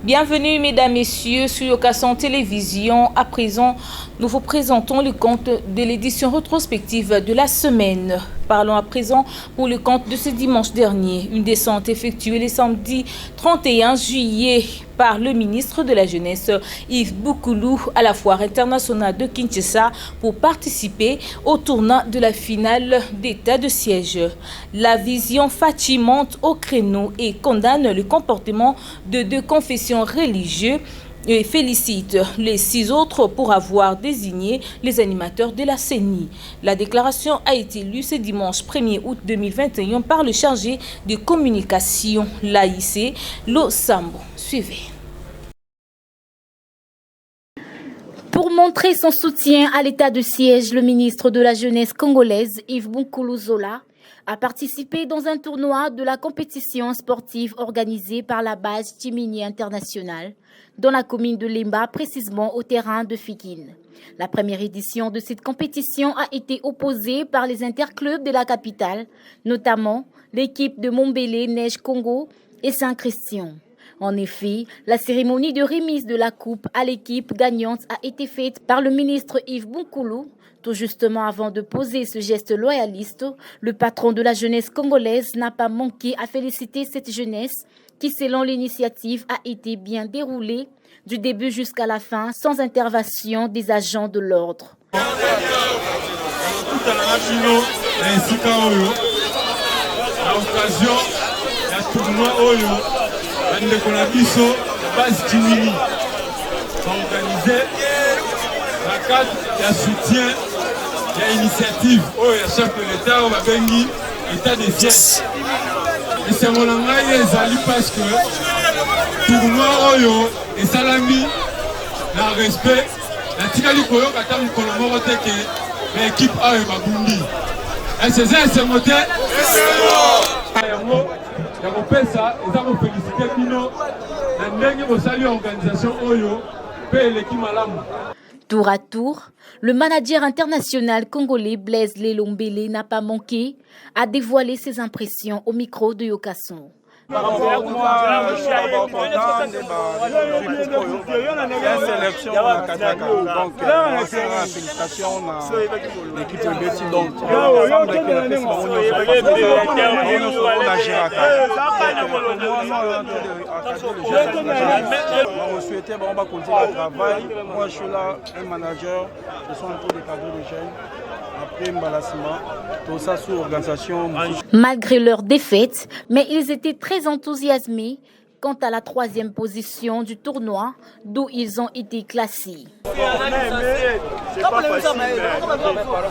Bienvenue mesdames, messieurs sur Occasion Télévision. À présent, nous vous présentons le compte de l'édition rétrospective de la semaine. Parlons à présent pour le compte de ce dimanche dernier. Une descente effectuée le samedi 31 juillet par le ministre de la Jeunesse Yves Boukoulou à la foire internationale de Kinshasa pour participer au tournant de la finale d'état de siège. La vision Fachi monte au créneau et condamne le comportement de deux confessions religieuses et félicite les 6 autres pour avoir désigné les animateurs de la CENI. La déclaration a été lue ce dimanche 1er août 2021 par le chargé de communication, l'AIC, Lo Sambo. Suivez. Pour montrer son soutien à l'état de siège, le ministre de la Jeunesse congolaise, Yves Boukoulou Zola, a participé dans un tournoi de la compétition sportive organisée par la base Timini International dans la commune de Lemba, précisément au terrain de Fikine. La première édition de cette compétition a été opposée par les interclubs de la capitale, notamment l'équipe de Montbélé, Neige Congo et Saint-Christian. En effet, la cérémonie de remise de la coupe à l'équipe gagnante a été faite par le ministre Yves Boukoulou. Tout justement avant de poser ce geste loyaliste, le patron de la jeunesse congolaise n'a pas manqué à féliciter cette jeunesse qui, selon l'initiative, a été bien déroulée du début jusqu'à la fin sans intervention des agents de l'ordre. Il y a initiative, il chef de l'État, on va venir état de siège. Et c'est mon langage, ils parce que tout le monde et salami, la respect, la tikali koyo katamu kolomoro teke, l'équipe A et Babundi. Et c'est ça, c'est mon thé. Il y a ça, ils ont félicité Pino, la dernière au salut organisation Oyo, paye l'équipe Malam. Tour à tour, le manager international congolais Blaise Lelombele n'a pas manqué à dévoiler ses impressions au micro de Yokason. Moi, je suis d'abord content de la sélection de Kataka. Donc, félicitations à l'équipe de Betty. Donc, on souhaitait continuer le travail. Moi, je suis là, un manager, je suis un peu des cadres de jeunes. Après Mbalassima, tout ça sous organisation. Malgré leur défaite, mais ils étaient très enthousiasmés quant à la 3e position du tournoi, d'où ils ont été classés. C'est pas facile, mais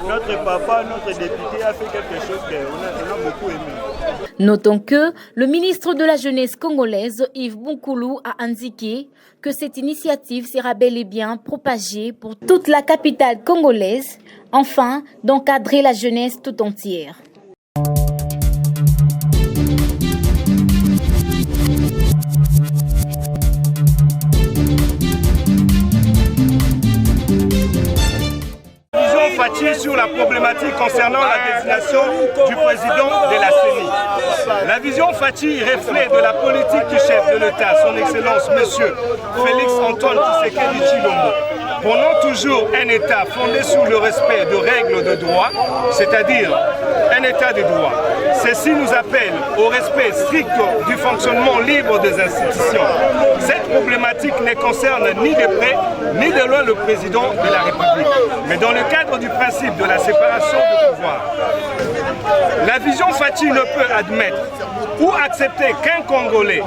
notre papa, notre député a fait quelque chose qu'on a beaucoup aimé. Notons que le ministre de la Jeunesse congolaise, Yves Boukoulou, a indiqué que cette initiative sera bel et bien propagée pour toute la capitale congolaise, afin d'encadrer la jeunesse tout entière. Fachi sur la problématique concernant la désignation du président de la CENI. La vision Fachi reflète de la politique du chef de l'État, son Excellence Monsieur Félix Antoine Tshisekedi Tshilombo. Prenons toujours un État fondé sur le respect de règles de droit, c'est-à-dire un État de droit. Ceci nous appelle au respect strict du fonctionnement libre des institutions. Cette problématique ne concerne ni de près ni de loin le président de la République, mais dans le cadre du principe de la séparation de pouvoir. La vision Fachi ne peut admettre ou accepter qu'un Congolais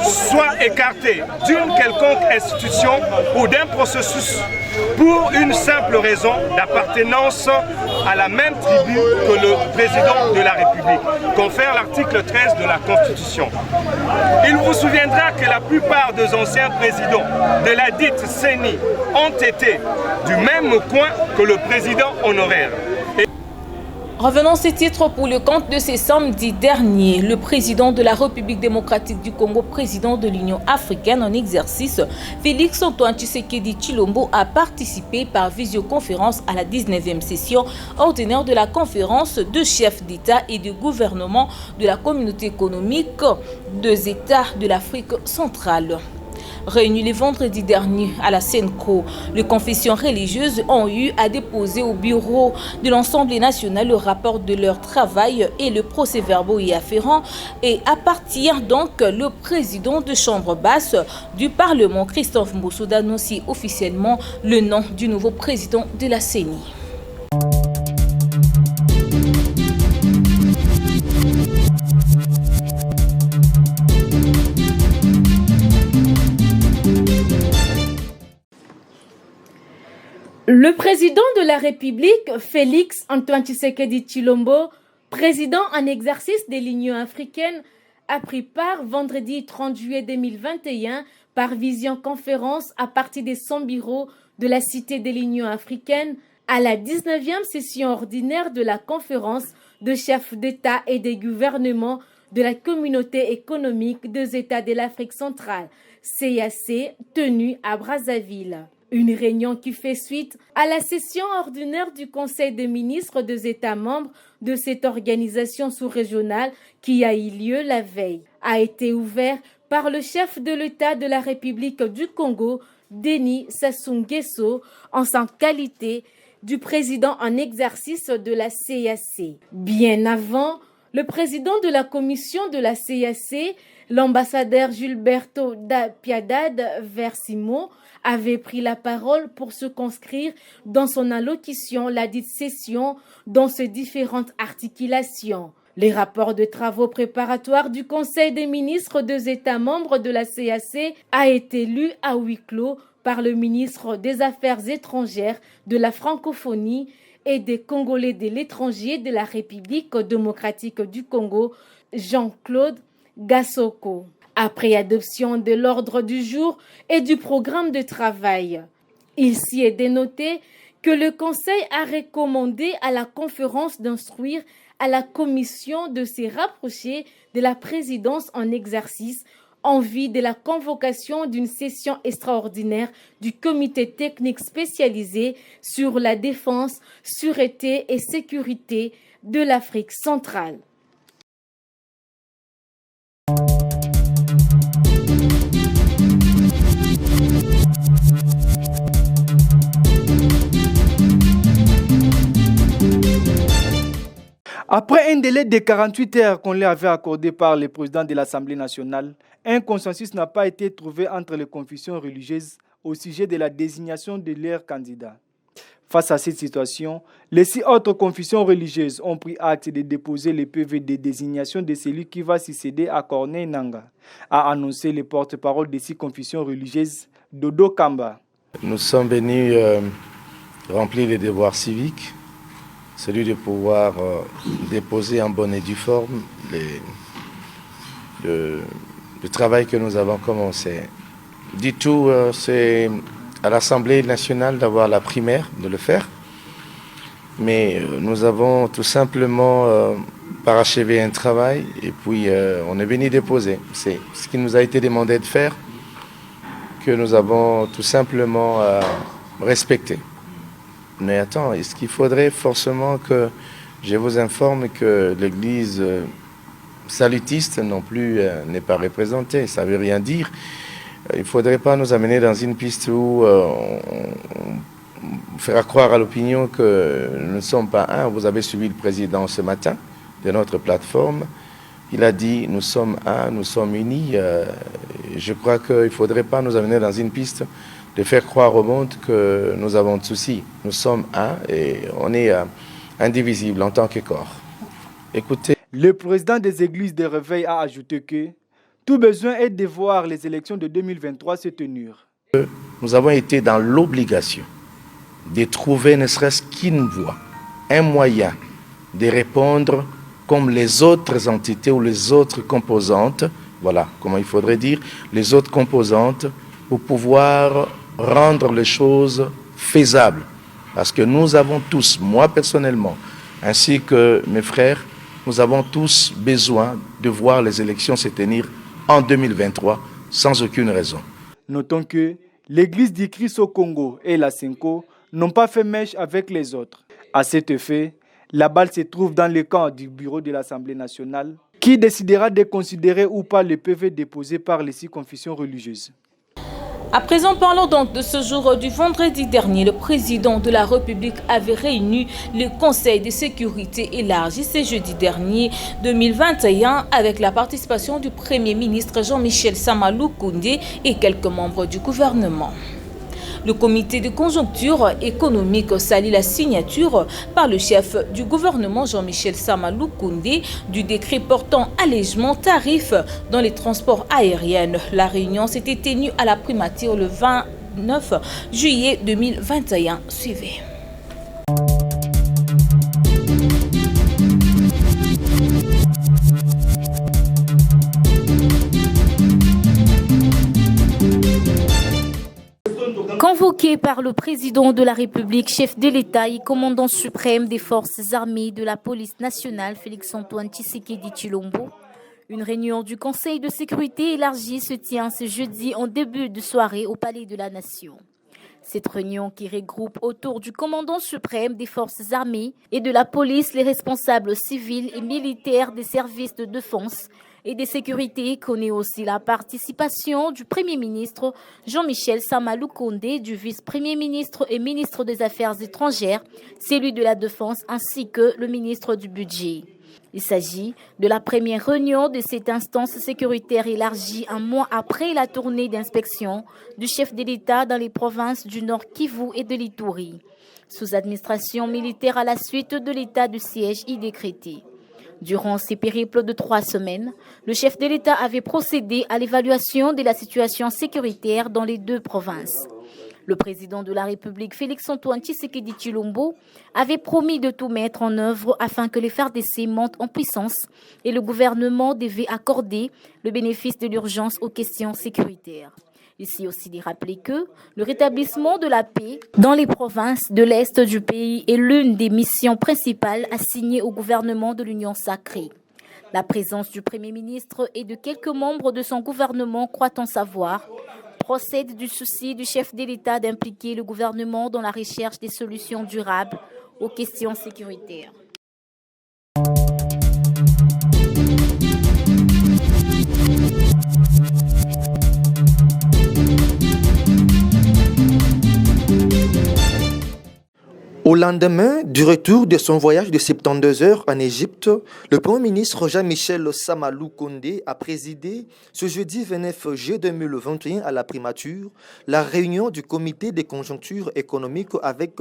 soit écarté d'une quelconque institution ou d'un processus pour une simple raison d'appartenance à la même tribu que le président de la République, confère l'article 13 de la Constitution. Il vous souviendra que la plupart des anciens présidents de la dite CENI ont été du même coin que le président honoraire. Revenons à ce titre pour le compte de ce samedi dernier. Le président de la République démocratique du Congo, président de l'Union africaine en exercice, Félix Antoine Tshisekedi Tshilombo, a participé par visioconférence à la 19e session ordinaire de la conférence de chefs d'État et de gouvernement de la communauté économique des États de l'Afrique centrale. Réunis le vendredi dernier à la Senco, les confessions religieuses ont eu à déposer au bureau de l'Assemblée nationale le rapport de leur travail et le procès-verbaux y afférents et à partir donc le président de chambre basse du Parlement, Christophe Mbossouda, annonce officiellement le nom du nouveau président de la CENI. Le président de la République, Félix Antoine Tshisekedi Tshilombo, président en exercice de l'Union africaine, a pris part vendredi 30 juillet 2021 par visioconférence à partir de son bureau de la Cité de l'Union africaine à la 19e session ordinaire de la conférence de chefs d'État et des gouvernements de la Communauté économique des États de l'Afrique centrale, CEEAC, tenue à Brazzaville. Une réunion qui fait suite à la session ordinaire du Conseil des ministres des États membres de cette organisation sous-régionale qui a eu lieu la veille, a été ouverte par le chef de l'État de la République du Congo, Denis Sassou Nguesso, en sa qualité du président en exercice de la CEEAC. Bien avant, le président de la commission de la CEEAC, l'ambassadeur Gilberto da Piedade Versimo, avait pris la parole pour se conscrire dans son allocution la dite session dans ses différentes articulations. Les rapports de travaux préparatoires du Conseil des ministres des États membres de la CEEAC a été lu à huis clos par le ministre des Affaires étrangères, de la francophonie et des Congolais de l'étranger de la République démocratique du Congo, Jean-Claude Gassoko. Après adoption de l'ordre du jour et du programme de travail, il s'y est dénoté que le Conseil a recommandé à la conférence d'instruire à la Commission de se rapprocher de la présidence en exercice en vue de la convocation d'une session extraordinaire du Comité technique spécialisé sur la défense, sûreté et sécurité de l'Afrique centrale. Après un délai de 48 heures qu'on lui avait accordé par le président de l'Assemblée nationale, un consensus n'a pas été trouvé entre les confessions religieuses au sujet de la désignation de leurs candidats. Face à cette situation, les 6 autres confessions religieuses ont pris acte de déposer le PV de désignation de celui qui va succéder à Corneille Nangaa, a annoncé le porte-parole des 6 confessions religieuses, Dodo Kamba. Nous sommes venus remplir les devoirs civiques, celui de pouvoir déposer en bonne et due forme le travail que nous avons commencé. Du tout, c'est à l'Assemblée nationale d'avoir la primaire de le faire, mais nous avons tout simplement parachevé un travail et puis on est venu déposer. C'est ce qui nous a été demandé de faire, que nous avons tout simplement respecté. Mais attends, est-ce qu'il faudrait forcément que je vous informe que l'église salutiste non plus n'est pas représentée? Ça ne veut rien dire. Il ne faudrait pas nous amener dans une piste où on fera croire à l'opinion que nous ne sommes pas un. Vous avez suivi le président ce matin de notre plateforme. Il a dit nous sommes un, nous sommes unis. Je crois qu'il ne faudrait pas nous amener dans une piste de faire croire au monde que nous avons de soucis. Nous sommes un et on est indivisible en tant que corps. Écoutez. Le président des églises de réveil a ajouté que tout besoin est de voir les élections de 2023 se tenir. Nous avons été dans l'obligation de trouver ne serait-ce qu'une voie, un moyen de répondre comme les autres entités ou les autres composantes, voilà comment il faudrait dire, les autres composantes pour pouvoir rendre les choses faisables. Parce que nous avons tous, moi personnellement, ainsi que mes frères, nous avons tous besoin de voir les élections se tenir en 2023 sans aucune raison. Notons que l'église du Christ au Congo et la Senco n'ont pas fait mèche avec les autres. À cet effet, la balle se trouve dans le camp du bureau de l'Assemblée nationale qui décidera de considérer ou pas le PV déposé par les 6 confessions religieuses. À présent, parlons donc de ce jour du vendredi dernier. Le président de la République avait réuni le Conseil de sécurité élargi ce jeudi dernier 2021 avec la participation du Premier ministre Jean-Michel Sama Lukonde et quelques membres du gouvernement. Le comité de conjoncture économique salue la signature par le chef du gouvernement Jean-Michel Sama Lukonde du décret portant allègement tarifs dans les transports aériens. La réunion s'était tenue à la primature le 29 juillet 2021. Suivez. Convoqué par le président de la République, chef de l'État et commandant suprême des forces armées de la police nationale, Félix-Antoine Tshisekedi Tshilombo, une réunion du Conseil de sécurité élargi se tient ce jeudi en début de soirée au Palais de la Nation. Cette réunion qui regroupe autour du commandant suprême des forces armées et de la police les responsables civils et militaires des services de défense et de sécurité connaît aussi la participation du Premier ministre Jean-Michel Sama Lukonde, du vice-premier ministre et ministre des Affaires étrangères, celui de la Défense ainsi que le ministre du Budget. Il s'agit de la première réunion de cette instance sécuritaire élargie un mois après la tournée d'inspection du chef de l'État dans les provinces du Nord Kivu et de l'Ituri, sous administration militaire à la suite de l'état de siège y décrété. Durant ces périples de 3 semaines, le chef de l'État avait procédé à l'évaluation de la situation sécuritaire dans les 2 provinces. Le président de la République, Félix-Antoine Tshisekedi Tshilombo, avait promis de tout mettre en œuvre afin que les FARDC montent en puissance et le gouvernement devait accorder le bénéfice de l'urgence aux questions sécuritaires. Ici aussi de rappeler que le rétablissement de la paix dans les provinces de l'Est du pays est l'une des missions principales assignées au gouvernement de l'Union sacrée. La présence du Premier ministre et de quelques membres de son gouvernement, croit-on savoir, procède du souci du chef de l'État d'impliquer le gouvernement dans la recherche des solutions durables aux questions sécuritaires. Au lendemain du retour de son voyage de 72 heures en Égypte, le Premier ministre Jean-Michel Sama Lukonde a présidé ce jeudi 29 juillet 2021 à la primature la réunion du comité de conjoncture économique avec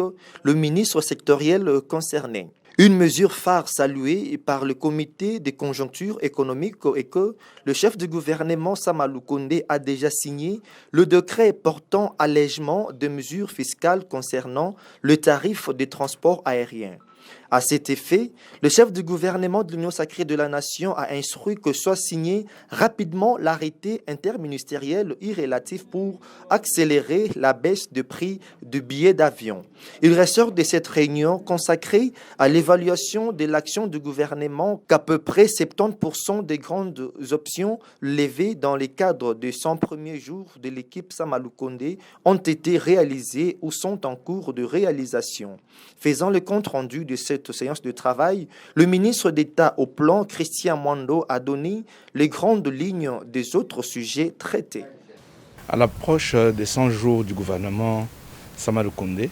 le ministre sectoriel concerné. Une mesure phare saluée par le comité de conjoncture économique est que le chef du gouvernement Sama Lukonde a déjà signé le décret portant allègement de mesures fiscales concernant le tarif des transports aériens. À cet effet, le chef du gouvernement de l'Union sacrée de la Nation a instruit que soit signé rapidement l'arrêté interministériel relatif pour accélérer la baisse de prix de billets d'avion. Il ressort de cette réunion consacrée à l'évaluation de l'action du gouvernement qu'à peu près 70% des grandes options levées dans le cadre des 100 premiers jours de l'équipe Sama Lukonde ont été réalisées ou sont en cours de réalisation. Faisant le compte-rendu de cette séance de travail, le ministre d'État au plan, Christian Mwando, a donné les grandes lignes des autres sujets traités. À l'approche des 100 jours du gouvernement Sama Lukonde,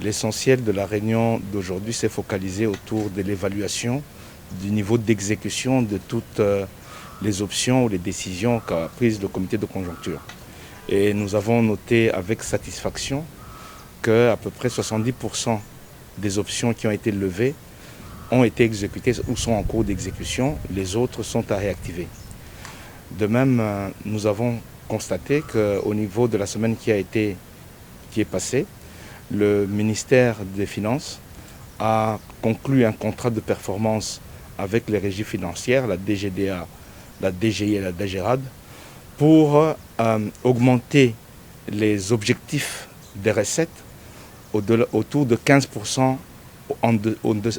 l'essentiel de la réunion d'aujourd'hui s'est focalisé autour de l'évaluation du niveau d'exécution de toutes les options ou les décisions qu'a prises le comité de conjoncture. Et nous avons noté avec satisfaction qu'à peu près 70% des options qui ont été levées ont été exécutées ou sont en cours d'exécution. Les autres sont à réactiver. De même, nous avons constaté qu'au niveau de la semaine qui est passée, le ministère des Finances a conclu un contrat de performance avec les régies financières, la DGDA, la DGI et la DGRAD, pour augmenter les objectifs des recettes autour de 15%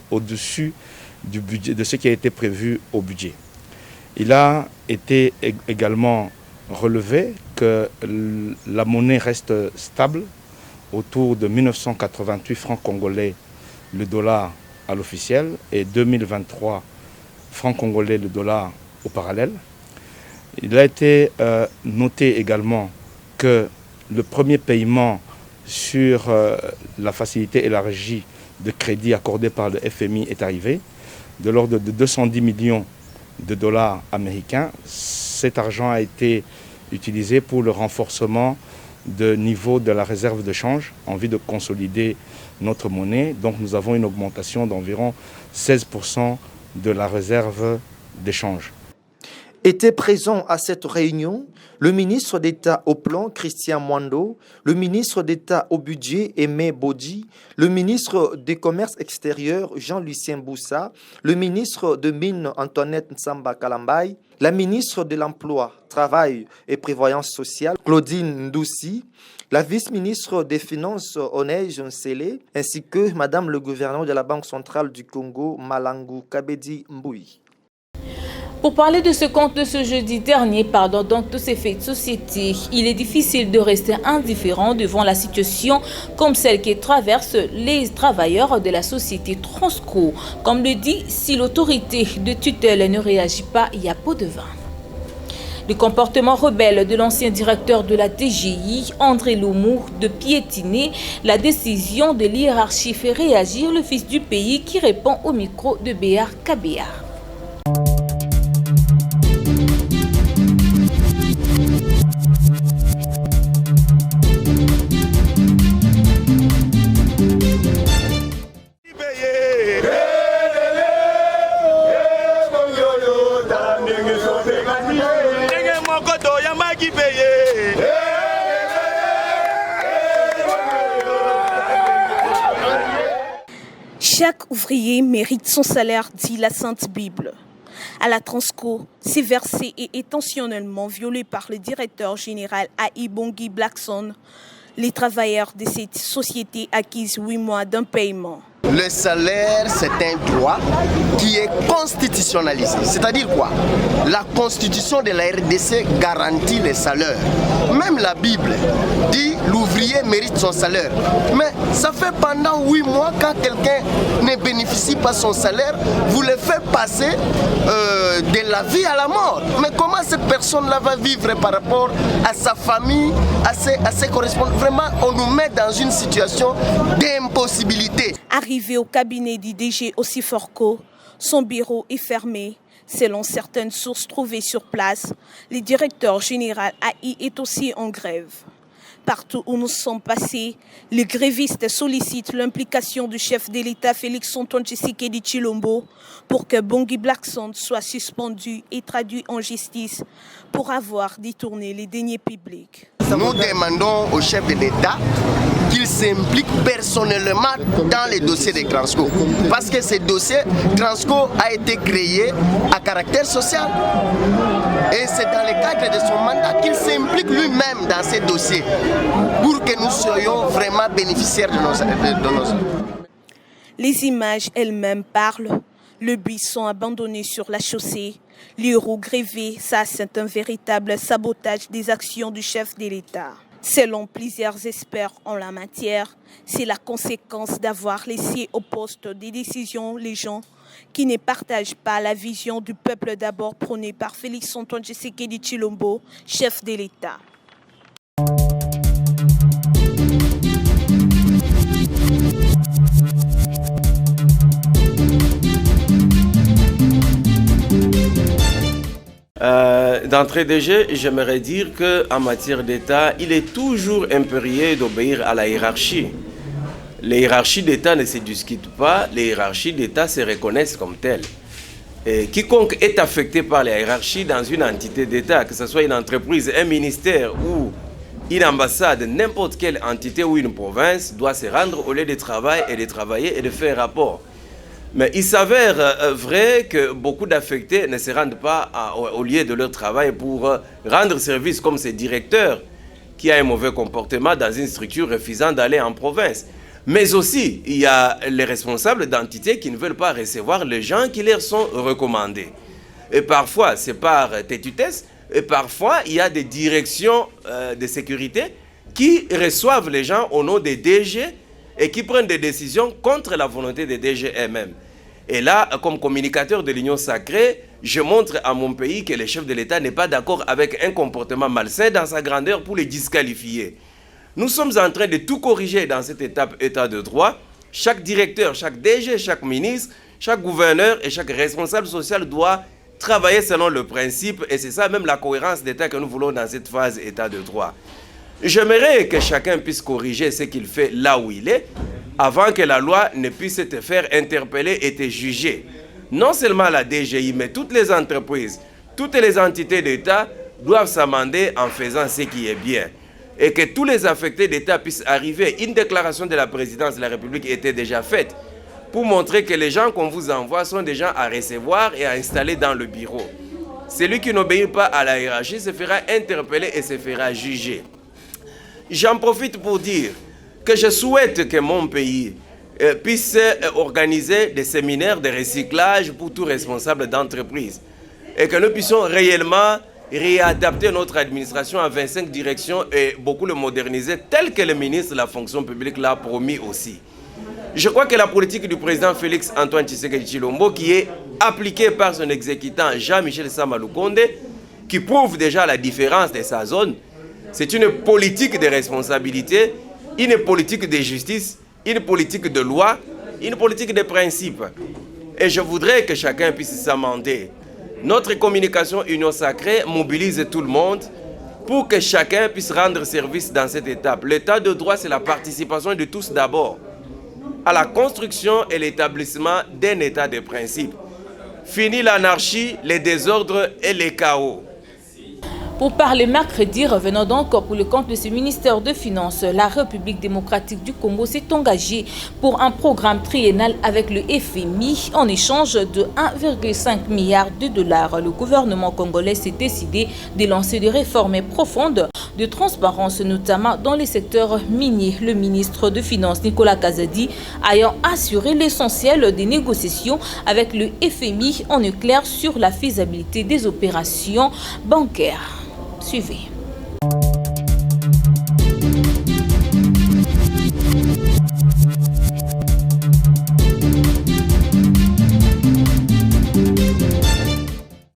au-dessus du budget, de ce qui a été prévu au budget. Il a été également relevé que la monnaie reste stable autour de 1988 francs congolais le dollar à l'officiel et 2023 francs congolais le dollar au parallèle. Il a été noté également que le premier paiement sur la facilité élargie de crédit accordée par le FMI est arrivé, de l'ordre de 210 millions de dollars américains. Cet argent a été utilisé pour le renforcement de niveau de la réserve de change en vue de consolider notre monnaie. Donc nous avons une augmentation d'environ 16% de la réserve d'échange. Étaient présents à cette réunion le ministre d'État au plan, Christian Mwando, le ministre d'État au budget, Aimé Bodi, le ministre des Commerces extérieurs, Jean-Lucien Boussa, le ministre de Mines, Antoinette Nsamba Kalambay, la ministre de l'Emploi, Travail et Prévoyance sociale, Claudine Ndoussi, la vice-ministre des Finances, Onej Nsele, ainsi que Madame le gouverneur de la Banque centrale du Congo, Malangu Kabedi Mboui. Pour parler de ce compte de ce jeudi dernier, donc de ces faits de société, il est difficile de rester indifférent devant la situation comme celle qui traverse les travailleurs de la société Transco. Comme le dit, si l'autorité de tutelle ne réagit pas, il y a pot de vin. Le comportement rebelle de l'ancien directeur de la DGI, André Loumou, de piétiner la décision de l'hiérarchie fait réagir le fils du pays qui répond au micro de Béar Kabéar. Chaque ouvrier mérite son salaire, dit la Sainte Bible. À la Transco, c'est versé et intentionnellement violé par le directeur général A.I. Bongi Blackson, les travailleurs de cette société acquise 8 mois d'un paiement. Le salaire, c'est un droit qui est constitutionnalisé. C'est-à-dire quoi? La constitution de la RDC garantit les salaires. Même la Bible dit l'ouvrier mérite son salaire. Mais ça fait pendant 8 mois, quand quelqu'un ne bénéficie pas son salaire, vous le faites passer de la vie à la mort. Mais comment cette personne-là va vivre par rapport à sa famille, à ses correspondants? Vraiment, on nous met dans une situation d'impossibilité. Arrivé au cabinet du DG Osiforco, son bureau est fermé. Selon certaines sources trouvées sur place, le directeur général AI est aussi en grève. Partout où nous sommes passés, les grévistes sollicitent l'implication du chef de l'État Félix-Antoine Tshisekedi Tshilombo pour que Bongi Blackson soit suspendu et traduit en justice pour avoir détourné les deniers publics. Nous demandons au chef de l'État qu'il s'implique personnellement dans les dossiers de Transco. Parce que ce dossier, Transco a été créé à caractère social. Et c'est dans le cadre de son mandat qu'il s'implique lui-même dans ces dossiers pour que nous soyons vraiment bénéficiaires de nos... Les images elles-mêmes parlent. Le buisson abandonné sur la chaussée, les roues grévées, ça c'est un véritable sabotage des actions du chef de l'État. Selon plusieurs experts en la matière, c'est la conséquence d'avoir laissé au poste des décisions les gens qui ne partagent pas la vision du peuple d'abord prônée par Félix-Antoine Tshisekedi Tshilombo, chef de l'État. D'entrée de jeu, j'aimerais dire qu'en matière d'État, il est toujours impérieux d'obéir à la hiérarchie. Les hiérarchies d'État ne se discutent pas, les hiérarchies d'État se reconnaissent comme telles. Et quiconque est affecté par la hiérarchie dans une entité d'État, que ce soit une entreprise, un ministère ou une ambassade, n'importe quelle entité ou une province, doit se rendre au lieu de travail et de travailler et de faire rapport. Mais il s'avère vrai que beaucoup d'affectés ne se rendent pas au lieu de leur travail pour rendre service comme ces directeurs qui a un mauvais comportement dans une structure refusant d'aller en province. Mais aussi, il y a les responsables d'entités qui ne veulent pas recevoir les gens qui leur sont recommandés. Et parfois, c'est par tétutesse, et parfois, il y a des directions de sécurité qui reçoivent les gens au nom des DG et qui prennent des décisions contre la volonté des DG eux-mêmes. Et là, comme communicateur de l'Union sacrée, je montre à mon pays que le chef de l'État n'est pas d'accord avec un comportement malsain dans sa grandeur pour les disqualifier. Nous sommes en train de tout corriger dans cette étape état de droit. Chaque directeur, chaque DG, chaque ministre, chaque gouverneur et chaque responsable social doit travailler selon le principe, et c'est ça même la cohérence d'État que nous voulons dans cette phase état de droit. J'aimerais que chacun puisse corriger ce qu'il fait là où il est, avant que la loi ne puisse te faire interpeller et te juger. Non seulement la DGI, mais toutes les entreprises, toutes les entités d'État doivent s'amender en faisant ce qui est bien. Et que tous les affectés d'État puissent arriver. Une déclaration de la présidence de la République était déjà faite pour montrer que les gens qu'on vous envoie sont des gens à recevoir et à installer dans le bureau. Celui qui n'obéit pas à la hiérarchie se fera interpeller et se fera juger. J'en profite pour dire que je souhaite que mon pays puisse organiser des séminaires de recyclage pour tout responsable d'entreprise et que nous puissions réellement réadapter notre administration à 25 directions et beaucoup le moderniser tel que le ministre de la fonction publique l'a promis aussi. Je crois que la politique du président Félix Antoine Tshisekedi Tshilombo, qui est appliquée par son exécutant Jean-Michel Sama Lukonde, qui prouve déjà la différence de sa zone, c'est une politique de responsabilité, une politique de justice, une politique de loi, une politique de principe. Et je voudrais que chacun puisse s'amender. Notre communication Union Sacrée mobilise tout le monde pour que chacun puisse rendre service dans cette étape. L'état de droit, c'est la participation de tous d'abord à la construction et l'établissement d'un état de principe. Fini l'anarchie, les désordres et les chaos. Pour parler mercredi, revenons donc pour le compte de ce ministère de Finances. La République démocratique du Congo s'est engagée pour un programme triennal avec le FMI en échange de 1,5 milliard de dollars. Le gouvernement congolais s'est décidé de lancer des réformes profondes de transparence, notamment dans les secteurs miniers. Le ministre de Finances, Nicolas Kazadi, ayant assuré l'essentiel des négociations avec le FMI en éclair sur la faisabilité des opérations bancaires. Suivez.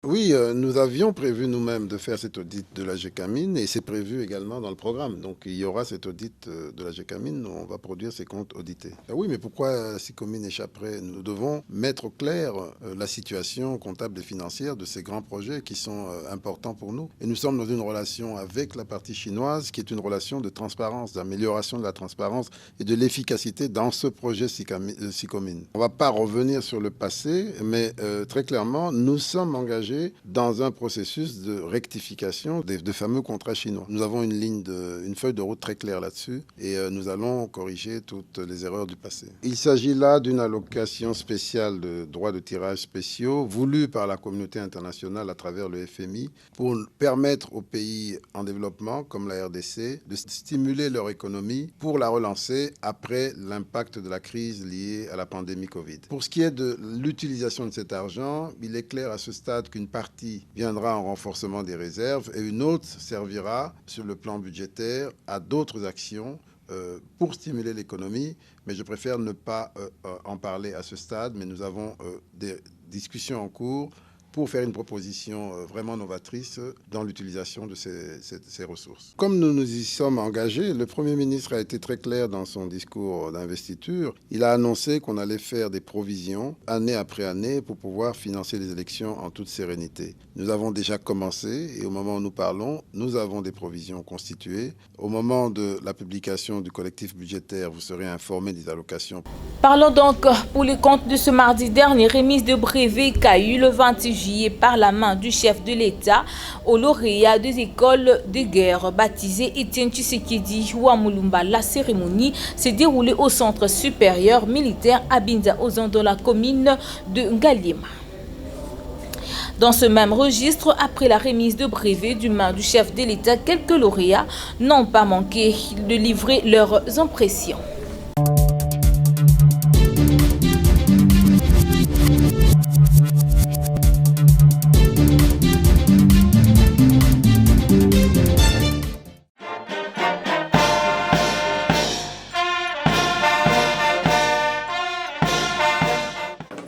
Oui, nous avions prévu nous-mêmes de faire cet audit de la GECAMIN et c'est prévu également dans le programme. Donc il y aura cet audit de la GECAMIN, on va produire ces comptes audités. Oui, mais pourquoi SICOMIN échapperait? Nous devons mettre au clair la situation comptable et financière de ces grands projets qui sont importants pour nous. Et nous sommes dans une relation avec la partie chinoise qui est une relation de transparence, d'amélioration de la transparence et de l'efficacité dans ce projet SICOMIN. On ne va pas revenir sur le passé, mais très clairement, nous sommes engagés dans un processus de rectification des fameux contrats chinois. Nous avons une feuille de route très claire là-dessus et nous allons corriger toutes les erreurs du passé. Il s'agit là d'une allocation spéciale de droits de tirage spéciaux voulus par la communauté internationale à travers le FMI pour permettre aux pays en développement comme la RDC de stimuler leur économie pour la relancer après l'impact de la crise liée à la pandémie Covid. Pour ce qui est de l'utilisation de cet argent, il est clair à ce stade qu'une partie viendra en renforcement des réserves et une autre servira sur le plan budgétaire à d'autres actions pour stimuler l'économie. Mais je préfère ne pas en parler à ce stade, mais nous avons des discussions en cours pour faire une proposition vraiment novatrice dans l'utilisation de ces ressources. Comme nous nous y sommes engagés, le Premier ministre a été très clair dans son discours d'investiture. Il a annoncé qu'on allait faire des provisions année après année pour pouvoir financer les élections en toute sérénité. Nous avons déjà commencé et au moment où nous parlons, nous avons des provisions constituées. Au moment de la publication du collectif budgétaire, vous serez informés des allocations. Parlons donc pour les comptes de ce mardi dernier, remise de brevet qu'a eu le 28 juillet par la main du chef de l'État au lauréat des écoles de guerre baptisé Etienne Tshisekedi Ouamulumba. La cérémonie s'est déroulée au centre supérieur militaire Abinda Ozon dans la commune de Ngaliema. Dans ce même registre, après la remise de brevet du main du chef de l'État, quelques lauréats n'ont pas manqué de livrer leurs impressions.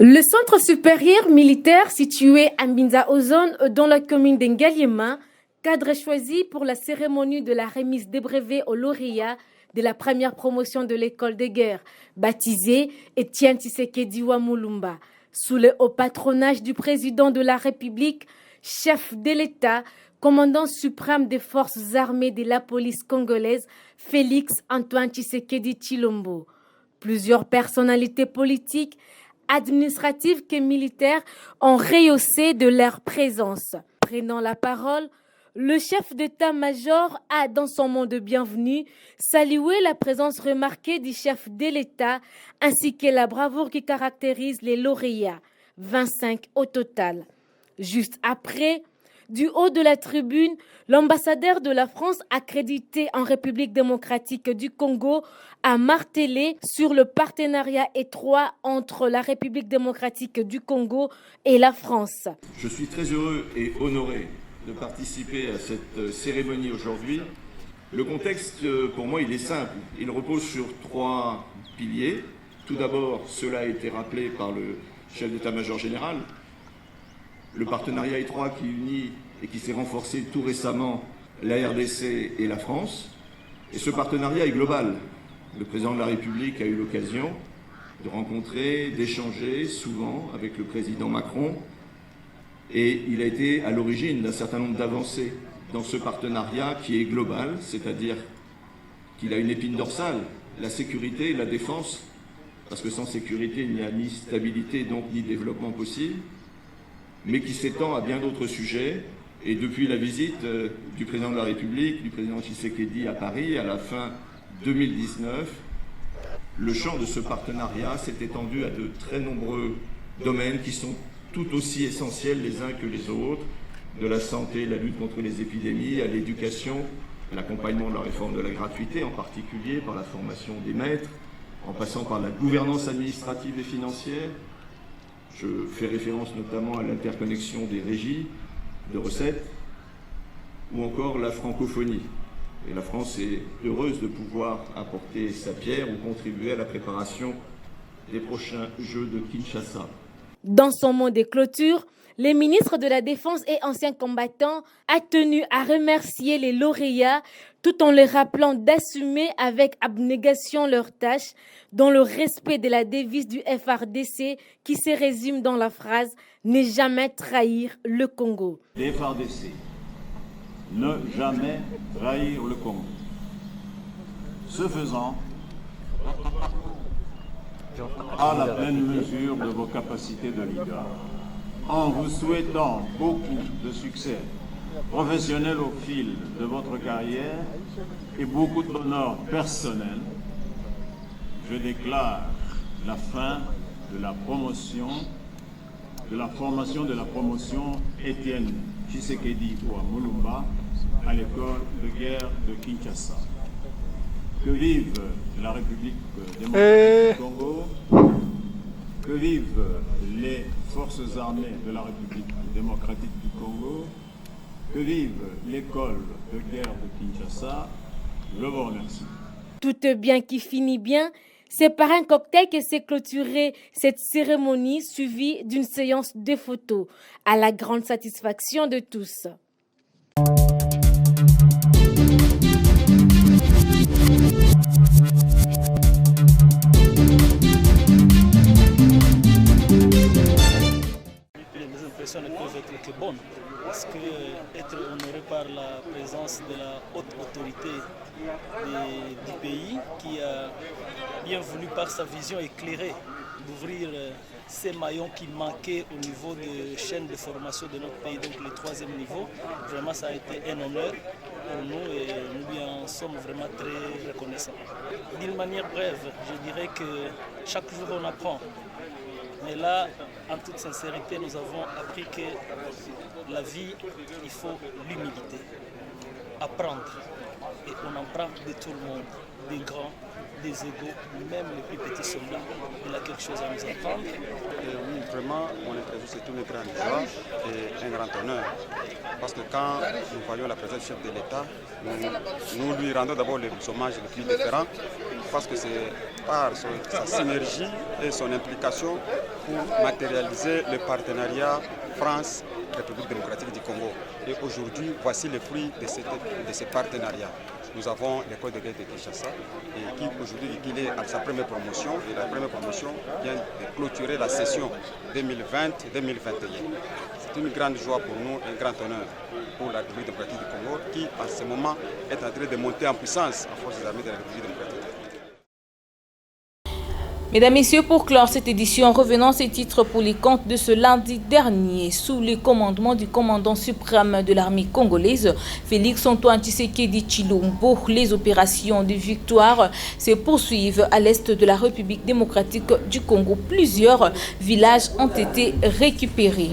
Le centre supérieur militaire situé à Mbinza Ozone dans la commune d'Engaliema Cadre choisi pour la cérémonie de la remise des brevets aux lauréats de la première promotion de l'école de guerre, baptisée Etienne Tshisekedi wa Mulumba, sous le haut patronage du président de la République, chef de l'État, commandant suprême des forces armées de la police congolaise, Félix Antoine Tshisekedi Tshilombo. Plusieurs personnalités politiques, administratives que militaires ont rehaussé de leur présence. Prenant la parole, le chef d'état-major a, dans son mot de bienvenue, salué la présence remarquée du chef de l'État ainsi que la bravoure qui caractérise les lauréats, 25 au total. Juste après, du haut de la tribune, l'ambassadeur de la France accrédité en République démocratique du Congo a martelé sur le partenariat étroit entre la République démocratique du Congo et la France. Je suis très heureux et honoré de participer à cette cérémonie aujourd'hui. Le contexte, pour moi, il est simple. Il repose sur 3 piliers. Tout d'abord, cela a été rappelé par le chef d'état-major général, le partenariat étroit qui unit et qui s'est renforcé tout récemment la RDC et la France. Et ce partenariat est global. Le président de la République a eu l'occasion de rencontrer, d'échanger souvent avec le président Macron. Et il a été à l'origine d'un certain nombre d'avancées dans ce partenariat qui est global, c'est-à-dire qu'il a une épine dorsale, la sécurité et la défense, parce que sans sécurité, il n'y a ni stabilité, donc ni développement possible, mais qui s'étend à bien d'autres sujets. Et depuis la visite du président de la République, du président Tshisekedi à Paris, à la fin 2019, le champ de ce partenariat s'est étendu à de très nombreux domaines qui sont tout aussi essentiels les uns que les autres, de la santé, la lutte contre les épidémies, à l'éducation, l'accompagnement de la réforme de la gratuité, en particulier par la formation des maîtres, en passant par la gouvernance administrative et financière. Je fais référence notamment à l'interconnexion des régies de recettes, ou encore la francophonie. Et la France est heureuse de pouvoir apporter sa pierre ou contribuer à la préparation des prochains Jeux de Kinshasa. Dans son mot de clôture, le ministre de la Défense et ancien combattant a tenu à remercier les lauréats tout en les rappelant d'assumer avec abnégation leurs tâches dans le respect de la devise du FARDC qui se résume dans la phrase « Ne jamais trahir le Congo ». Les FARDC, ne jamais trahir le Congo. Ce faisant, à la pleine mesure de vos capacités de leader, en vous souhaitant beaucoup de succès professionnel au fil de votre carrière et beaucoup de bonheur personnel, je déclare la fin de la promotion, de la formation de la promotion Etienne Tshisekedi wa Mulumba à l'école de guerre de Kinshasa. Que vive la République démocratique du Congo, que vivent les forces armées de la République démocratique du Congo, que vive l'école de guerre de Kinshasa. Je vous remercie. Tout bien qui finit bien, c'est par un cocktail que s'est clôturée cette cérémonie suivie d'une séance de photos, à la grande satisfaction de tous. Les impressions ne peuvent être que bonnes, parce que être honoré par la présence de la haute autorité du pays qui a bien voulu par sa vision éclairée d'ouvrir ces maillons qui manquaient au niveau des chaînes de formation de notre pays, donc le 3e niveau. Vraiment, ça a été un honneur pour nous et nous lui en sommes vraiment très reconnaissants. D'une manière brève, je dirais que chaque jour on apprend. Mais là, en toute sincérité, nous avons appris que la vie, il faut l'humilité, apprendre. Et on en prend de tout le monde, des grands, des égaux, même les plus petits soldats. Il a quelque chose à nous apprendre. Oui, vraiment, mon interview, c'est une grande joie et un grand honneur. Parce que quand nous voyons la présence du chef de l'État, nous lui rendons d'abord les hommages les plus différents, parce que c'est par sa synergie et son implication pour matérialiser le partenariat France République démocratique du Congo. Et aujourd'hui, voici le fruit de ce partenariat. Nous avons l'école de guerre de Kinshasa et qui aujourd'hui est à sa première promotion. Et la première promotion vient de clôturer la session 2020-2021. C'est une grande joie pour nous, un grand honneur pour la République démocratique du Congo qui, en ce moment, est en train de monter en puissance en force des armées de la République démocratique. Mesdames, Messieurs, pour clore cette édition, revenons à ces titres pour les comptes de ce lundi dernier. Sous le commandement du commandant suprême de l'armée congolaise, Félix Antoine Tshisekedi Tshilombo, les opérations de victoire se poursuivent à l'est de la République démocratique du Congo. Plusieurs villages ont été récupérés.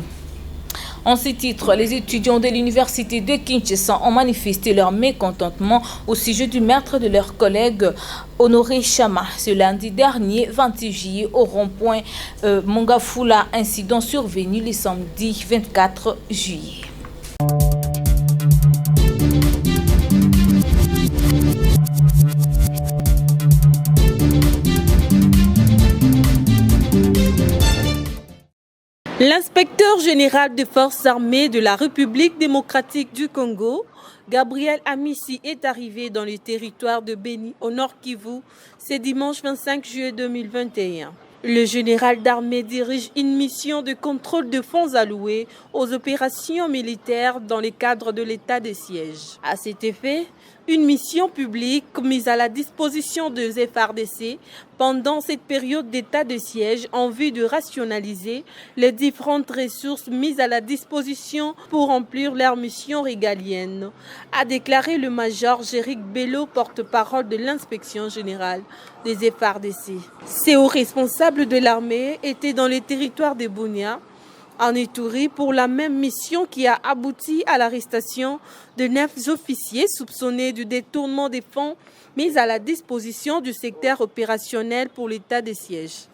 En ces titres, les étudiants de l'université de Kinshasa ont manifesté leur mécontentement au sujet du meurtre de leur collègue Honoré Chama ce lundi dernier, 28 juillet, au rond-point Mongafula, incident survenu le samedi 24 juillet. L'inspecteur général des forces armées de la République démocratique du Congo, Gabriel Amissi, est arrivé dans le territoire de Beni, au Nord Kivu, ce dimanche 25 juillet 2021. Le général d'armée dirige une mission de contrôle de fonds alloués aux opérations militaires dans le cadre de l'état de siège. À cet effet, une mission publique mise à la disposition des FARDC pendant cette période d'état de siège en vue de rationaliser les différentes ressources mises à la disposition pour remplir leur mission régalienne, a déclaré le major Jéric Bello, porte-parole de l'inspection générale des FARDC. Ces hauts responsables de l'armée étaient dans les territoires de Bunia, en Ituri, pour la même mission qui a abouti à l'arrestation de 9 officiers soupçonnés du détournement des fonds mis à la disposition du secteur opérationnel pour l'état de siège.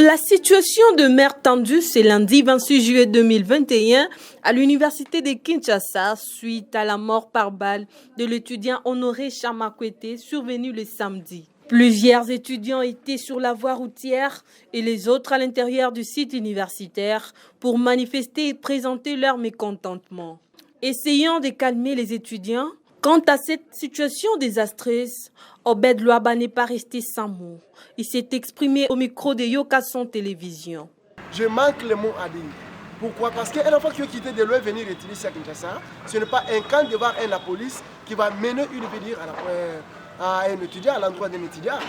La situation demeure tendue ce lundi 26 juillet 2021 à l'université de Kinshasa suite à la mort par balle de l'étudiant Honoré Chama survenu le samedi. Plusieurs étudiants étaient sur la voie routière et les autres à l'intérieur du site universitaire pour manifester et présenter leur mécontentement. Essayant de calmer les étudiants, quant à cette situation désastreuse, Obed Louaba n'est pas resté sans mots. Il s'est exprimé au micro de Yokason Télévision. Je manque le mot à dire. Pourquoi? Parce qu'un enfant qui veut quitter de loin venir retirer à Kinshasa, ce n'est pas un camp devant la police qui va mener une vidéo à un étudiant, à l'endroit d'un étudiant.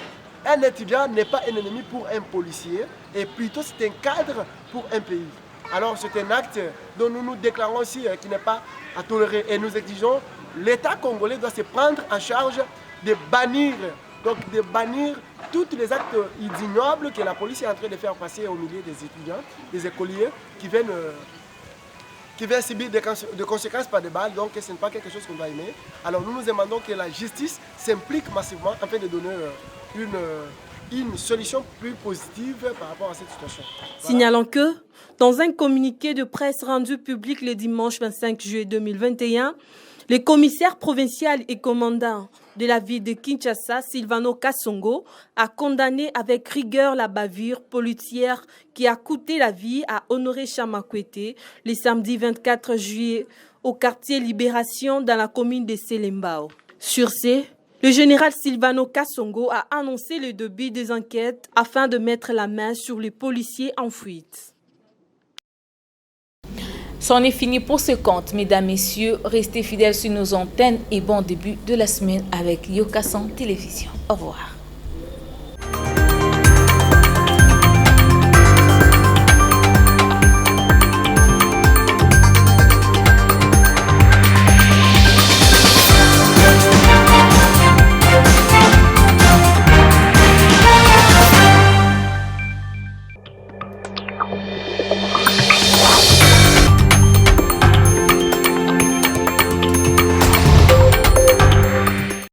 Un étudiant n'est pas un ennemi pour un policier, et plutôt c'est un cadre pour un pays. Alors c'est un acte dont nous nous déclarons aussi qui n'est pas à tolérer. Et nous exigeons, l'État congolais doit se prendre en charge de bannir tous les actes ignobles que la police est en train de faire passer au milieu des étudiants, des écoliers qui viennent subir des conséquences par des balles. Donc ce n'est pas quelque chose qu'on doit aimer. Alors nous demandons que la justice s'implique massivement afin de donner une solution plus positive par rapport à cette situation. Voilà. Signalant que, dans un communiqué de presse rendu public le dimanche 25 juillet 2021, le commissaire provincial et commandant de la ville de Kinshasa, Silvano Kasongo, a condamné avec rigueur la bavure policière qui a coûté la vie à Honoré Chama le samedi 24 juillet au quartier Libération dans la commune de Selembao. Sur ce, le général Silvano Kasongo a annoncé le début des enquêtes afin de mettre la main sur les policiers en fuite. C'en est fini pour ce compte, mesdames, messieurs. Restez fidèles sur nos antennes et bon début de la semaine avec Yokason Télévision. Au revoir.